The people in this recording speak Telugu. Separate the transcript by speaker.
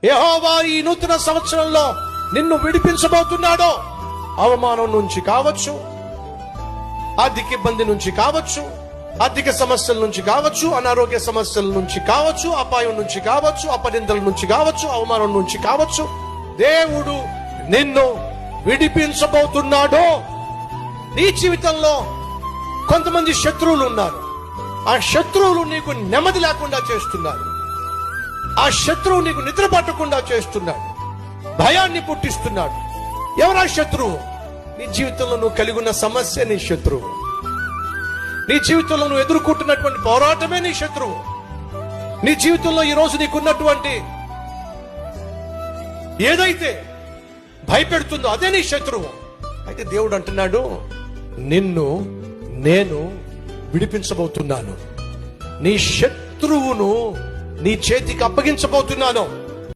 Speaker 1: యెహోవా ఈ నూతన సంవత్సరంలో నిన్ను విడిపించబోతున్నాడు. అవమానం నుంచి కావచ్చు, ఆర్థిక ఇబ్బంది నుంచి కావచ్చు, ఆర్థిక సమస్యల నుంచి కావచ్చు, అనారోగ్య సమస్యల నుంచి కావచ్చు, అపాయం నుంచి కావచ్చు, అపనిందల నుంచి కావచ్చు, అవమానం నుంచి కావచ్చు, దేవుడు నిన్ను విడిపించబోతున్నాడు. నీ జీవితంలో కొంతమంది శత్రువులు ఉన్నారు. ఆ శత్రువులు నీకు నెమ్మది లేకుండా చేస్తున్నారు. ఆ శత్రువు నీకు నిద్ర పట్టకుండా చేస్తున్నాడు, భయాన్ని పుట్టిస్తున్నాడు. ఎవరా శత్రువు? నీ జీవితంలో నువ్వు కలిగి ఉన్న సమస్య నీ శత్రువు. నీ జీవితంలో నువ్వు ఎదుర్కొంటున్నటువంటి పోరాటమే నీ శత్రువు. నీ జీవితంలో ఈ రోజు నీకున్నటువంటి ఏదైతే భయపెడుతుందో అదే నీ శత్రువు. అయితే దేవుడు అంటున్నాడు, నిన్ను నేను విడిపించబోతున్నాను. నీ శత్రువును నీ చేతికి అప్పగించబోతున్నాను.